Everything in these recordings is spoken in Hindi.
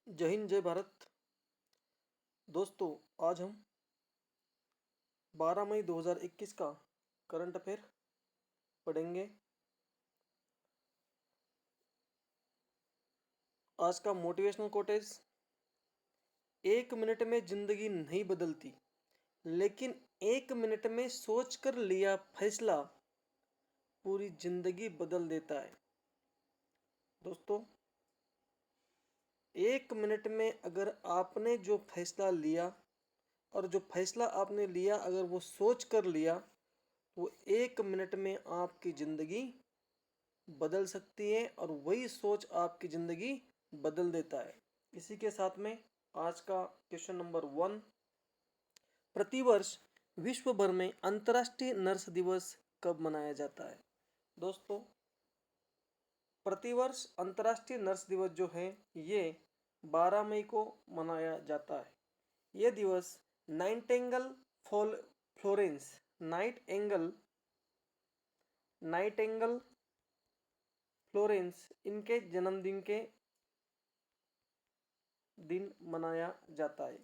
जय हिंद जय भारत। दोस्तों, आज हम 12 मई 2021 का करंट अफेयर पढ़ेंगे। आज का मोटिवेशनल कोटेज, 1 मिनट में जिंदगी नहीं बदलती, लेकिन 1 मिनट में सोचकर लिया फैसला पूरी जिंदगी बदल देता है। दोस्तों, 1 मिनट में अगर आपने जो फैसला लिया और जो फैसला आपने लिया अगर वो सोच कर लिया, वो 1 मिनट में आपकी ज़िंदगी बदल सकती है और वही सोच आपकी ज़िंदगी बदल देता है। इसी के साथ में आज का क्वेश्चन नंबर 1, प्रतिवर्ष विश्व भर में अंतर्राष्ट्रीय नर्स दिवस कब मनाया जाता है? दोस्तों, प्रतिवर्ष अंतर्राष्ट्रीय नर्स दिवस जो है ये 12 मई को मनाया जाता है। ये दिवस नाइटिंगेल फ्लोरेंस नाइटिंगेल फ्लोरेंस इनके जन्मदिन के दिन मनाया जाता है।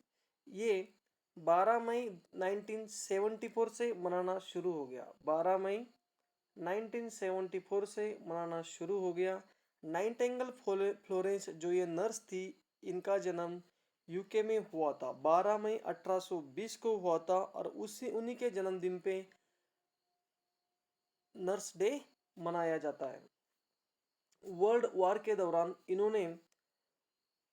ये 12 मई 1974 से मनाना शुरू हो गया। 12 मई 1974 से मनाना शुरू हो गया। नाइटिंगेल फ्लोरेंस जो ये नर्स थी, इनका जन्म यूके में हुआ था। 12 मई 1820 को हुआ था और उन्हीं के जन्मदिन पे नर्स डे मनाया जाता है। वर्ल्ड वॉर के दौरान इन्होंने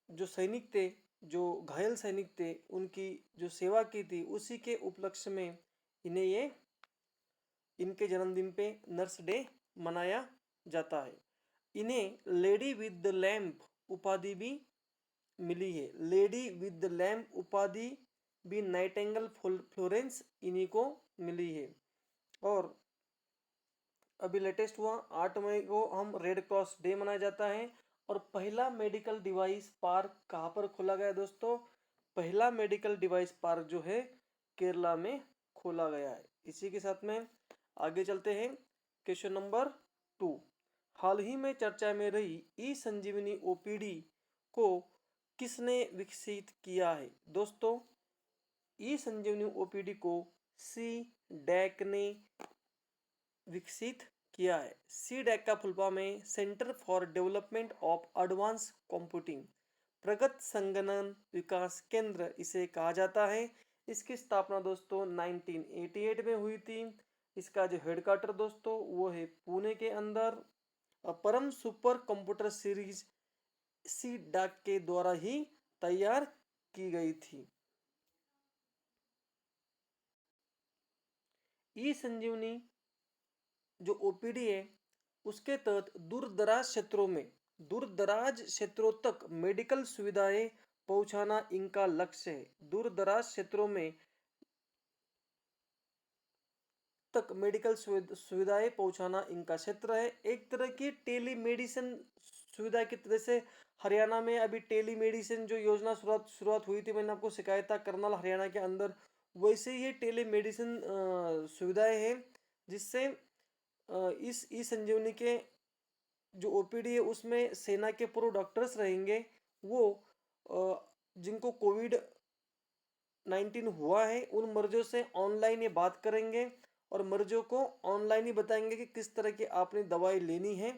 जो सैनिक थे, जो घायल सैनिक थे, उनकी जो सेवा की थी, उसी के उपलक्ष्य में इनके जन्मदिन पे नर्स डे मनाया जाता है। इन्हें लेडी विद द लैम्प उपाधि भी मिली है। लेडी विद द लैम्प उपाधि भी नाइटिंगेल फ्लोरेंस इन्हीं को मिली है। और अभी लेटेस्ट हुआ 8 मई को हम रेड क्रॉस डे मनाया जाता है। और पहला मेडिकल डिवाइस पार्क कहाँ पर खोला गया दोस्तों? पहला मेडिकल डिवाइस पार्क जो है केरला में खोला गया है। इसी के साथ में आगे चलते हैं। क्वेश्चन नंबर 2, हाल ही में चर्चा में रही ई संजीवनी ओपीडी को किसने विकसित किया है? दोस्तों, ई संजीवनी ओपीडी को सी डैक ने विकसित किया है। सी डैक का फुल फॉर्म है centre for development of advance computing, प्रगत संगणन विकास केंद्र इसे कहा जाता है। इसकी स्थापना दोस्तों 1988 में हुई थी। इसका जो हेडक्वार्टर दोस्तों वो है पुणे के अंदर। Param super computer series C DAC के द्वारा ही तैयार की गई थी। ई संजीवनी जो ओपीडी है उसके तहत दूर दराज क्षेत्रों तक मेडिकल सुविधाएं पहुंचाना इनका लक्ष्य है। दूर-दराज क्षेत्रों में तक मेडिकल सुविधाएं पहुंचाना इनका क्षेत्र है। एक तरह की टेलीमेडिसिन सुविधा की तरह से हरियाणा में अभी टेलीमेडिसिन जो योजना शुरुआत हुई थी, मैंने आपको सिखाया था करनाल हरियाणा के अंदर, वैसे ये टेलीमेडिसिन सुविधाएं हैं जिससे इस ई संजीवनी के जो ओपीडी है उसमें सेना के पूर्व डॉक्टर्स रहेंगे। वो जिनको कोविड-19 हुआ है उन मरीजों से ऑनलाइन ये बात करेंगे और मरीजों को ऑनलाइन ही बताएंगे कि किस तरह की आपने दवाई लेनी है,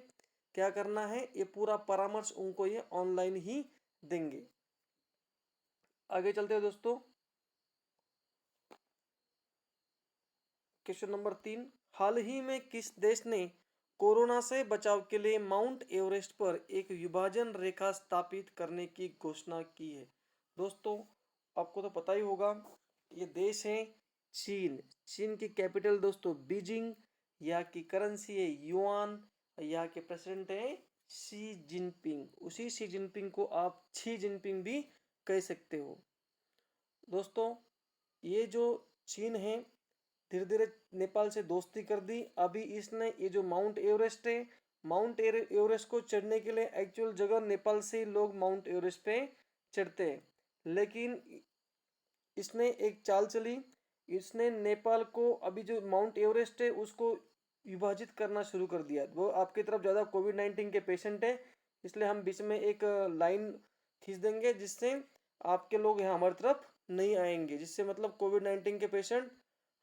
क्या करना है। ये पूरा परामर्श उनको ये ऑनलाइन ही देंगे। आगे चलते हैं दोस्तों। क्वेश्चन नंबर 3, हाल ही में किस देश ने कोरोना से बचाव के लिए माउंट एवरेस्ट पर एक विभाजन रेखा स्थापित करने की घोषणा की है? दोस्तों, आपको तो पता ही होगा, ये देश है चीन। चीन की कैपिटल दोस्तों बीजिंग, यहाँ की करेंसी है युआन, यहाँ के प्रेसिडेंट है शी जिनपिंग। उसी शी जिनपिंग को आप छी जिनपिंग भी कह सकते हो। दोस्तों, ये जो चीन है धीरे धीरे नेपाल से दोस्ती कर दी। अभी इसने ये जो माउंट एवरेस्ट है, माउंट एवरेस्ट को चढ़ने के लिए एक्चुअल जगह नेपाल से लोग माउंट एवरेस्ट पे चढ़ते हैं, लेकिन इसने एक चाल चली। इसने नेपाल को अभी जो माउंट एवरेस्ट है उसको विभाजित करना शुरू कर दिया। वो आपकी तरफ ज़्यादा कोविड-19 के पेशेंट है, इसलिए हम बीच में एक लाइन खींच देंगे, जिससे आपके लोग यहाँ हमारी तरफ नहीं आएंगे, जिससे मतलब कोविड-19 के पेशेंट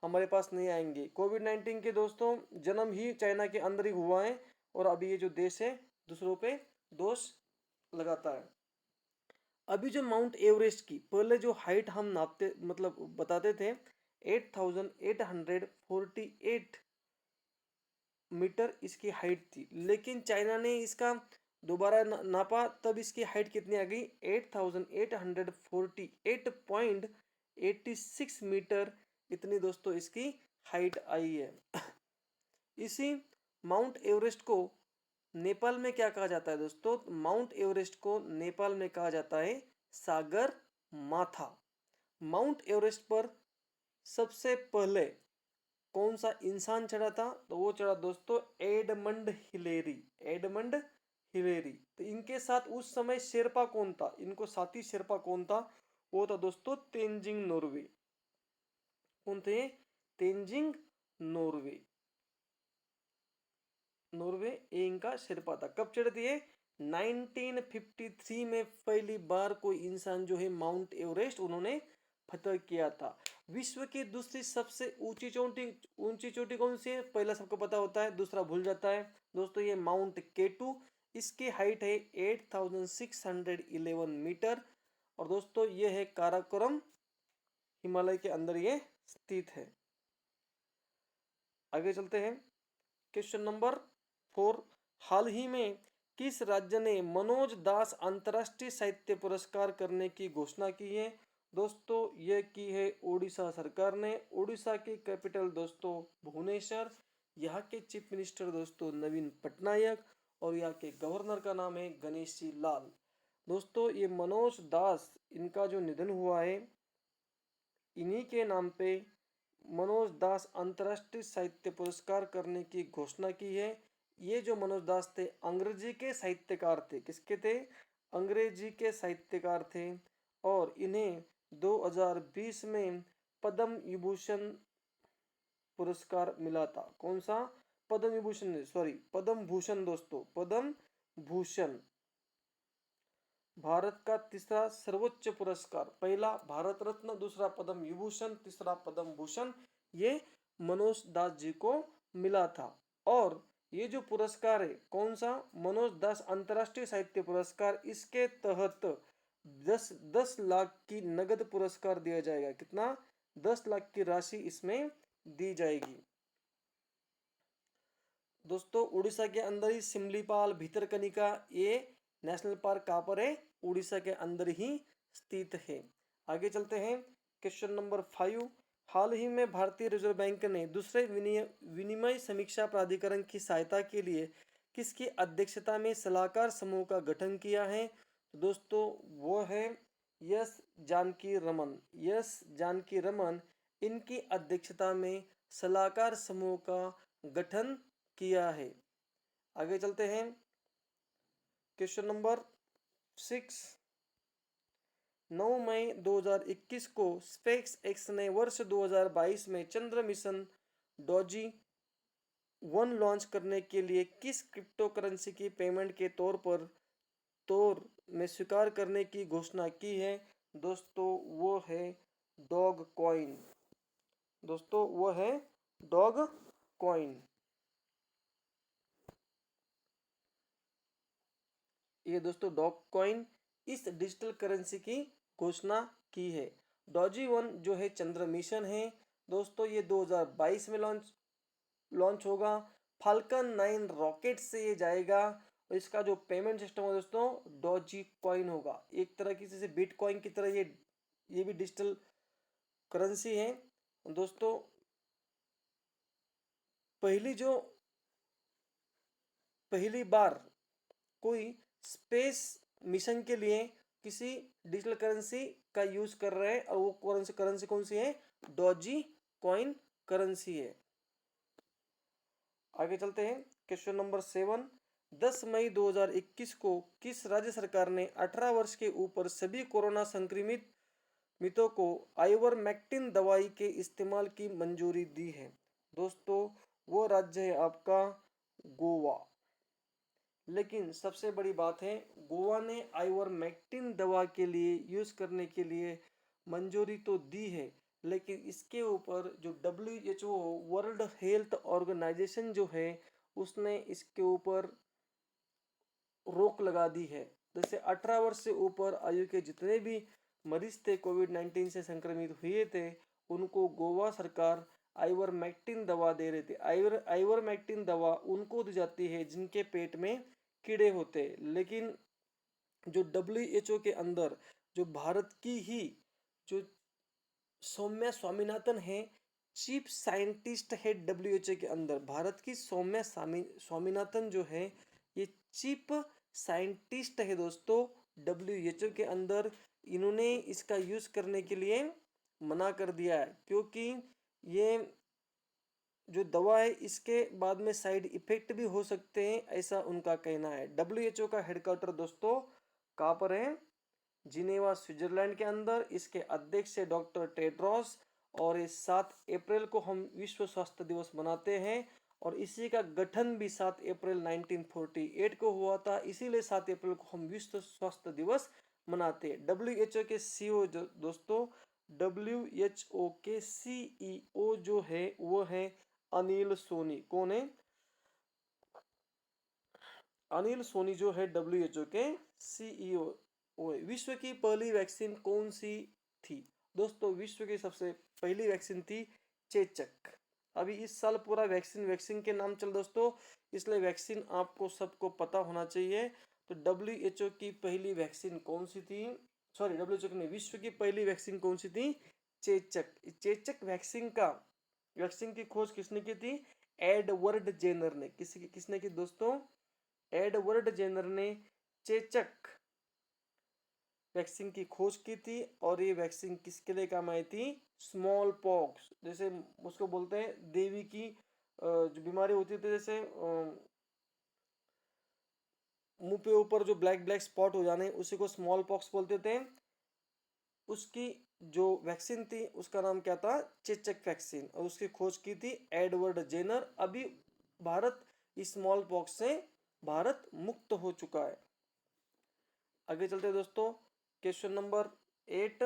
हमारे पास नहीं आएंगे। कोविड-19 के दोस्तों जन्म ही चाइना के अंदर ही हुआ है, और अभी ये जो देश है दूसरों पे दोष लगाता है। अभी जो माउंट एवरेस्ट की पहले जो हाइट हम नापते मतलब बताते थे 8848 मीटर इसकी हाइट थी, लेकिन चाइना ने इसका दोबारा नापा, तब इसकी हाइट कितनी आ गई 8848.86 मीटर, इतनी दोस्तों इसकी हाइट आई है। इसी माउंट एवरेस्ट को नेपाल में क्या कहा जाता है दोस्तों? माउंट एवरेस्ट को नेपाल में कहा जाता है सागर माथा। माउंट एवरेस्ट पर सबसे पहले कौन सा इंसान चढ़ा था? तो वो चढ़ा दोस्तों एडमंड हिलेरी। Edmund Hillary. तो इनके साथ उस समय शेरपा कौन था? इनको साथी शेरपा कौन था? वो था दोस्तों तेंजिंग नोर्वे। कौन थे? तेंजिंग नोर्वे। नॉर्वे ये इनका शेरपा था। कब चढ़े थे? 1953 में पहली बार कोई इंसान जो है माउंट एवरेस्ट उन्होंने फतह किया था। विश्व की दूसरी सबसे ऊंची चोटी कौन सी है? पहला सबको पता होता है, दूसरा भूल जाता है दोस्तों। ये माउंट केटू, इसकी हाइट है 8611 मीटर, और दोस्तों ये है काराकोरम हिमालय के अंदर ये स्थित है। आगे चलते हैं। क्वेश्चन नंबर 4, हाल ही में किस राज्य ने मनोज दास अंतर्राष्ट्रीय साहित्य पुरस्कार करने की घोषणा की है? दोस्तों यह की है ओडिशा सरकार ने। ओडिशा की कैपिटल दोस्तों भुवनेश्वर, यहाँ के चीफ मिनिस्टर दोस्तों नवीन पटनायक, और यहाँ के गवर्नर का नाम है गणेशी लाल। दोस्तों ये मनोज दास, इनका जो निधन हुआ है, इन्हीं के नाम पे मनोज दास अंतर्राष्ट्रीय साहित्य पुरस्कार करने की घोषणा की है। ये जो मनोज दास थे अंग्रेजी के साहित्यकार थे। किसके थे? अंग्रेजी के साहित्यकार थे, और इन्हें 2020 में पद्म विभूषण पुरस्कार मिला था। कौन सा? पद्म विभूषण, सॉरी पद्म भूषण दोस्तों, पद्म भूषण भारत का तीसरा सर्वोच्च पुरस्कार। पहला भारत रत्न, दूसरा पद्म विभूषण, तीसरा पद्म भूषण, ये मनोज दास जी को मिला था। और ये जो पुरस्कार है कौन सा? मनोज दास अंतर्राष्ट्रीय साहित्य पुरस्कार। इसके तहत 10 लाख की नगद पुरस्कार दिया जाएगा। कितना? 10 लाख की राशि इसमें दी जाएगी। दोस्तों उड़ीसा के अंदर ही सिमलीपाल, भितरकनिका, ये नेशनल पार्क कहाँ पर है? उड़ीसा के अंदर ही स्थित है। आगे चलते हैं। क्वेश्चन नंबर 5, हाल ही में भारतीय रिजर्व बैंक ने दूसरे विनिमय समीक्षा प्राधिकरण की सहायता के लिए किसकी अध्यक्षता में सलाहकार समूह का गठन किया है? तो दोस्तों वो है यस जानकी रमन। यस जानकी रमन, इनकी अध्यक्षता में सलाहकार समूह का गठन किया है। आगे चलते हैं। क्वेश्चन नंबर 6, 9 मई 2021 को स्पेस एक्स ने वर्ष 2022 में चंद्र मिशन डॉजी 1 लॉन्च करने के लिए किस क्रिप्टो करेंसी की पेमेंट के तौर में स्वीकार करने की घोषणा की है? दोस्तों वो है डॉग कॉइन। दोस्तों वो है डॉग कॉइन। ये दोस्तों डॉग कॉइन इस डिजिटल करेंसी की घोषणा की है। डॉजी 1 जो है चंद्र मिशन है दोस्तों, ये 2022 में लॉन्च होगा। फाल्कन 9 रॉकेट से ये जाएगा, और इसका जो पेमेंट सिस्टम है दोस्तों डॉजी कॉइन होगा। एक तरह की जैसे बिटकॉइन की तरह ये भी डिजिटल करेंसी है दोस्तों। पहली बार कोई स्पेस मिशन के लिए किसी डिजिटल करेंसी का यूज कर रहे हैं, और वो करेंसी कौन सी है? डॉजी कॉइन करेंसी है। आगे चलते हैं। क्वेश्चन नंबर 7, 10 मई 2021 को किस राज्य सरकार ने 18 वर्ष के ऊपर सभी कोरोना संक्रमित मितों को आइवरमेक्टिन दवाई के इस्तेमाल की मंजूरी दी है? दोस्तों वो राज्य है आपका गोवा। लेकिन सबसे बड़ी बात है, गोवा ने आइवरमेक्टिन दवा के लिए यूज करने के लिए मंजूरी तो दी है, लेकिन इसके ऊपर जो WHO वर्ल्ड हेल्थ ऑर्गेनाइजेशन जो है उसने इसके ऊपर रोक लगा दी है। जैसे 18 वर्ष से ऊपर आयु के जितने भी मरीज थे कोविड-19 से संक्रमित हुए थे, उनको गोवा सरकार आइवरमेक्टिन दवा दे रही थी। आइवरमेक्टिन दवा उनको दी जाती है जिनके पेट में कीड़े होते हैं। लेकिन जो WHO के अंदर जो भारत की ही जो सौम्या स्वामीनाथन है, चीफ साइंटिस्ट है WHO के अंदर, भारत की सौम्या स्वामीनाथन जो है ये चीफ साइंटिस्ट है दोस्तों WHO के अंदर। इन्होंने इसका यूज करने के लिए मना कर दिया है, क्योंकि ये जो दवा है इसके बाद में साइड इफेक्ट भी हो सकते हैं, ऐसा उनका कहना है। WHO का हेडक्वार्टर दोस्तों कहाँ पर है? जिनेवा स्विट्जरलैंड के अंदर। इसके अध्यक्ष है डॉक्टर टेड्रोस, और इस 7 अप्रैल को हम विश्व स्वास्थ्य दिवस मनाते हैं, और इसी का गठन भी 7 अप्रैल 1948 को हुआ था, इसीलिए 7 अप्रैल को हम विश्व स्वास्थ्य दिवस मनाते हैं। WHO के CEO दोस्तों, WHO के CEO जो है वो है अनिल सोनी। कौन है? अनिल सोनी जो है WHO के CEO। विश्व की पहली वैक्सीन कौन सी थी? दोस्तों विश्व की सबसे पहली वैक्सीन थी चेचक। अभी इस साल पूरा वैक्सीन के नाम चल दोस्तों, इसलिए वैक्सीन आपको सबको पता होना चाहिए। तो WHO की पहली वैक्सीन कौन सी थी? सॉरी, WHO की नहीं, विश्व की पहली वैक्सीन कौन सी थी? चेचक। चेचक वैक्सीन की खोज किसने की थी? एडवर्ड जेनर ने। किसने की दोस्तों? एडवर्ड जेनर ने चेचक वैक्सीन की खोज की थी, और ये वैक्सीन किसके लिए काम आई थी? स्मॉल पॉक्स, जैसे उसको बोलते हैं देवी की जो बीमारी होती थी, जैसे मुंह पे ऊपर जो ब्लैक ब्लैक स्पॉट हो जाने, उसी को स्मॉल पॉक्स बोलते थे। उसकी जो वैक्सीन थी उसका नाम क्या था? चेचक वैक्सीन, और उसकी खोज की थी एडवर्ड जेनर। अभी भारत इस स्मॉल पॉक्स से भारत मुक्त हो चुका है। आगे चलते हैं दोस्तों, क्वेश्चन नंबर 8।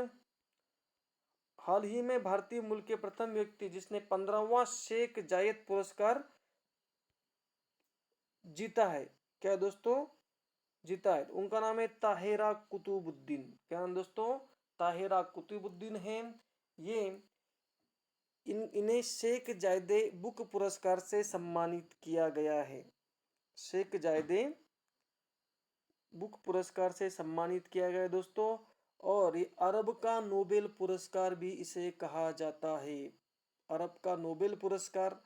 हाल ही में भारतीय मूल के प्रथम व्यक्ति जिसने 15वां शेख जायद पुरस्कार जीता है, क्या दोस्तों? जीता है, उनका नाम है ताहिरा कुतुबुद्दीन। क्या नाम दोस्तों? ताहिरा कुतुबुद्दीन है। ये इन्हें शेख जायदे बुक पुरस्कार से सम्मानित किया गया है। शेख जायदे बुक पुरस्कार से सम्मानित किया गया है दोस्तों। और ये अरब का नोबेल पुरस्कार भी इसे कहा जाता है। अरब का नोबेल पुरस्कार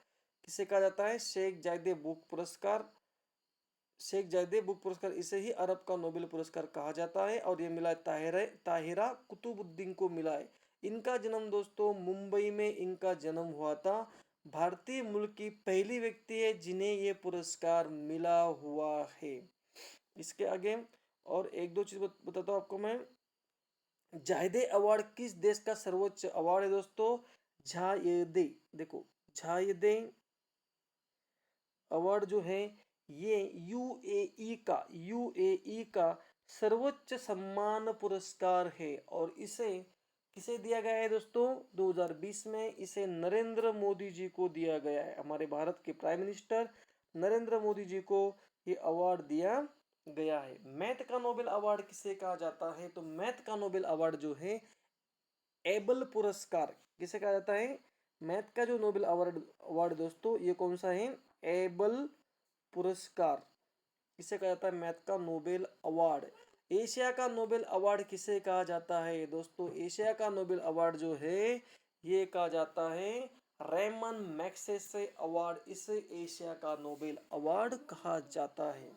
किसे कहा जाता है? शेख जायदे बुक पुरस्कार। शेख जायदे बुक पुरस्कार इसे ही अरब का नोबेल पुरस्कार कहा जाता है, और ये मिला ताहिरा कुतुबुद्दीन को मिला है। इनका जन्म दोस्तों मुंबई में इनका जन्म हुआ था। भारतीय मूल की पहली व्यक्ति है जिन्हें ये पुरस्कार मिला हुआ है। इसके आगे और एक दो चीज बताता हूँ आपको मैं। जायदे अवार्ड किस देश का सर्वोच्च अवार्ड है दोस्तों? जायदे, देखो जायदे अवार्ड जो है ये यूएई का सर्वोच्च सम्मान पुरस्कार है, और इसे किसे दिया गया है दोस्तों? 2020 में इसे नरेंद्र मोदी जी को दिया गया है। हमारे भारत के प्राइम मिनिस्टर नरेंद्र मोदी जी को ये अवार्ड दिया गया है। मैथ का नोबेल अवार्ड किसे कहा जाता है? तो मैथ का नोबेल अवार्ड जो है एबल पुरस्कार किसे कहा जाता है? मैथ का जो नोबेल अवार्ड दोस्तों ये कौन सा है? एबल पुरस्कार किसे कहा जाता है? मैथ का नोबेल अवार्ड। एशिया का नोबेल अवार्ड किसे कहा जाता है दोस्तों? एशिया का नोबेल अवार्ड जो है ये कहा जाता है रेमन मैग्सेसे अवार्ड। इसे एशिया का नोबेल अवार्ड कहा जाता है।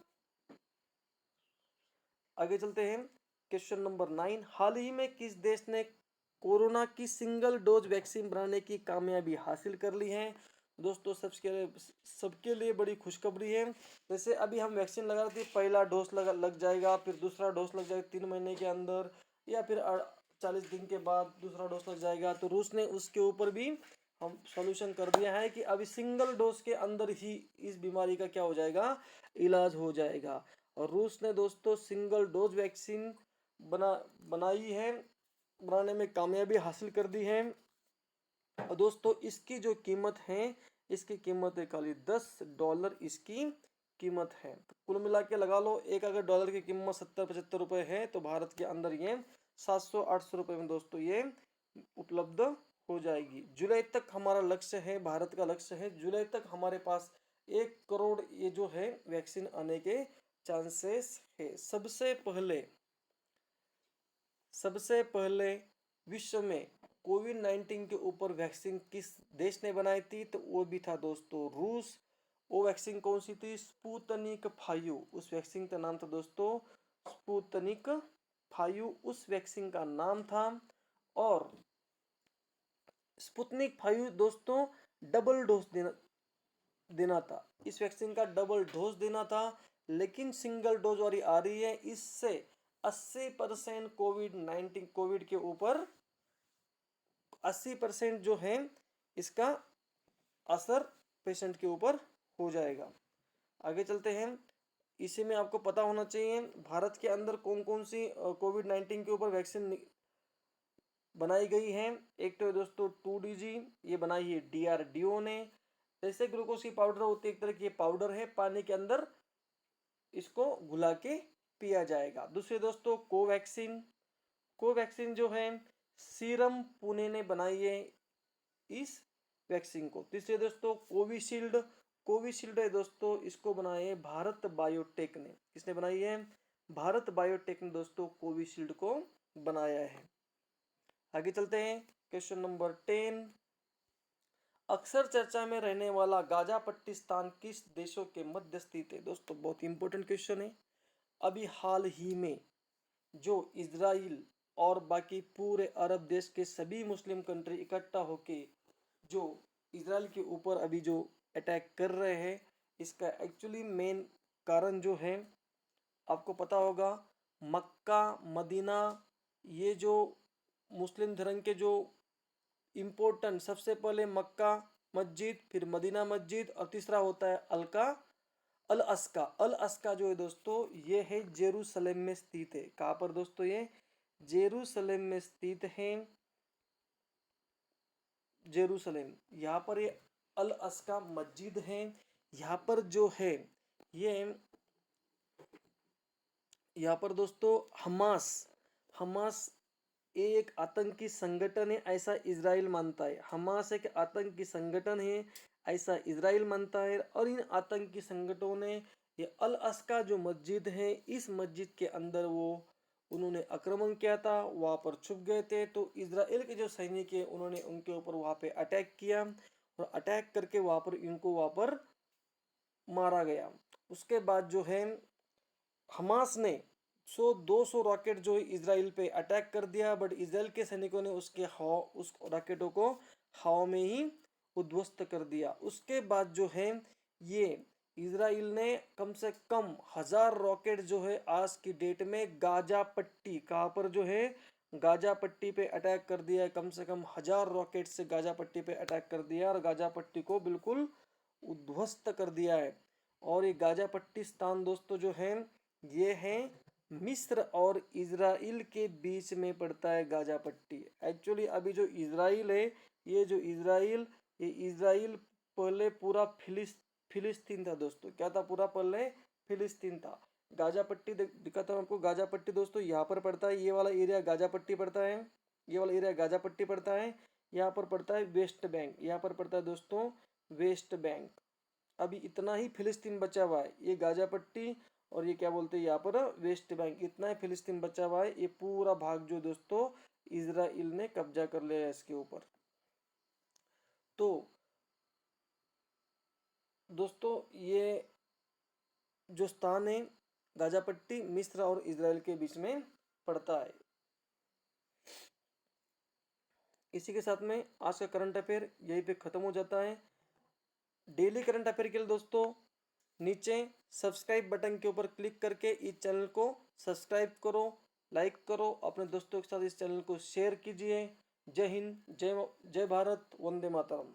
आगे चलते हैं, क्वेश्चन नंबर 9। हाल ही में किस देश ने कोरोना की सिंगल डोज वैक्सीन बनाने की कामयाबी हासिल कर ली है? दोस्तों सबके लिए बड़ी खुशखबरी है। जैसे अभी हम वैक्सीन लगा रहे थे, पहला डोज लग जाएगा, फिर दूसरा डोज लग जाएगा 3 महीने के अंदर, या फिर 40 दिन के बाद दूसरा डोज लग जाएगा। तो रूस ने उसके ऊपर भी हम सॉल्यूशन कर दिया है कि अभी सिंगल डोज के अंदर ही इस बीमारी का क्या हो जाएगा, इलाज हो जाएगा। और रूस ने दोस्तों सिंगल डोज वैक्सीन बनाई है, बनाने में कामयाबी हासिल कर दी है। और दोस्तों इसकी जो कीमत है, इसकी कीमत है खाली $10 इसकी कीमत है। तो कुल मिला के लगा लो, एक अगर डॉलर की कीमत 70-75 रुपए है तो भारत के अंदर ये 700-800 रुपए में दोस्तों ये उपलब्ध हो जाएगी। जुलाई तक हमारा लक्ष्य है, भारत का लक्ष्य है जुलाई तक हमारे पास 1 करोड़ ये जो है वैक्सीन आने के चांसेस है। सबसे पहले विश्व में कोविड-19 के ऊपर वैक्सीन किस देश ने बनाई थी, तो वो भी था दोस्तों रूस। वो वैक्सीन कौन सी थी, स्पुतनिक 5। उस वैक्सीन का नाम था दोस्तों स्पुतनिक 5, उस वैक्सीन का नाम था। और स्पुतनिक 5 दोस्तों डबल डोज देना था, इस वैक्सीन का डबल डोज देना था, लेकिन सिंगल डोज वाली आ रही है। इससे 80% कोविड के ऊपर 80% जो है इसका असर पेशेंट के ऊपर हो जाएगा। आगे चलते हैं। इसी में आपको पता होना चाहिए भारत के अंदर कौन कौन सी कोविड-19 के ऊपर वैक्सीन बनाई गई है। एक तो है दोस्तों 2DG, ये बनाई है DRDO ने। जैसे ग्लूकोज की पाउडर होती है, एक तरह की पाउडर है, पानी के अंदर इसको घुला के पिया जाएगा। दूसरे दोस्तों कोवैक्सीन जो है सीरम पुणे ने बनाई है इस वैक्सीन को। तीसरे दोस्तों कोविशील्ड है दोस्तों, इसको बनाई है भारत बायोटेक ने। किसने बनाई है, भारत बायोटेक ने दोस्तों कोविशील्ड को बनाया है। आगे चलते हैं, क्वेश्चन नंबर 10। अक्सर चर्चा में रहने वाला गाजा पट्टी स्थान किस देशों के मध्य स्थित है। दोस्तों बहुत इंपॉर्टेंट क्वेश्चन है। अभी हाल ही में जो इजराइल और बाकी पूरे अरब देश के सभी मुस्लिम कंट्री इकट्ठा होके जो इजराइल के ऊपर अभी जो अटैक कर रहे हैं, इसका एक्चुअली मेन कारण जो है आपको पता होगा, मक्का मदीना, ये जो मुस्लिम धर्म के जो इम्पोर्टेंट, सबसे पहले मक्का मस्जिद, फिर मदीना मस्जिद, और तीसरा होता है अल अस्का जो है दोस्तों ये है जेरूसलम में स्थित है। कहाँ पर दोस्तों, ये जेरूसलम में स्थित है। जेरूसलम, यहाँ पर ये अल अस्का मस्जिद है। यहाँ पर जो है ये यहाँ पर दोस्तों हमास एक आतंकी संगठन है, ऐसा इजराइल मानता है। हमास एक आतंकी संगठन है, ऐसा इजराइल मानता है। और इन आतंकी संगठनों ने ये अल अस्का जो मस्जिद है, इस मस्जिद के अंदर उन्होंने आक्रमण किया था, वहाँ पर छुप गए थे। तो इजराइल के जो सैनिक है उन्होंने उनके ऊपर वहाँ पे अटैक किया, और अटैक करके वहाँ पर इनको वहाँ पर मारा गया। उसके बाद जो है हमास ने 100-200 रॉकेट जो इजराइल पे अटैक कर दिया, बट इजराइल के सैनिकों ने उस रॉकेटों को हवा में ही उद्ध्वस्त कर दिया। उसके बाद जो है ये इजराइल ने कम से कम 1000 रॉकेट जो है आज की डेट में गाजा पट्टी, कहाँ पर जो है गाजा पट्टी पे अटैक कर दिया है। कम से कम 1000 रॉकेट से गाजा पट्टी पे अटैक कर दिया और गाजा पट्टी को बिल्कुल उद्ध्वस्त कर दिया है। और ये गाजा पट्टी स्थान दोस्तों जो है ये है मिस्र और इजराइल के बीच में पड़ता है गाजा पट्टी। एक्चुअली अभी जो इजराइल है, ये इजराइल पहले पूरा फिलिस्तीन था दोस्तों। क्या था, पूरा पहले फिलिस्तीन था। गाजा पट्टी दिखाता हूँ आपको। गाजा पट्टी दोस्तों यहाँ पर पड़ता है, ये वाला एरिया गाजा पट्टी पड़ता है, ये वाला एरिया गाजा पट्टी पड़ता है। यहाँ पर पड़ता है वेस्ट बैंक, यहाँ पर पड़ता है दोस्तों वेस्ट बैंक। अभी इतना ही फिलिस्तीन बचा हुआ है, ये गाजा पट्टी और ये क्या बोलते हैं यहाँ पर वेस्ट बैंक, इतना ही फिलिस्तीन बचा हुआ है। ये पूरा भाग जो दोस्तों इजराइल ने कब्जा कर लिया है इसके ऊपर। तो दोस्तों ये जो स्थान है गाजा पट्टी मिस्र और इजराइल के बीच में पड़ता है। इसी के साथ में आज का करंट अफेयर यहीं पे खत्म हो जाता है। डेली करंट अफेयर के लिए दोस्तों नीचे सब्सक्राइब बटन के ऊपर क्लिक करके इस चैनल को सब्सक्राइब करो, लाइक करो, अपने दोस्तों के साथ इस चैनल को शेयर कीजिए। जय हिंद, जय भारत, वंदे मातरम।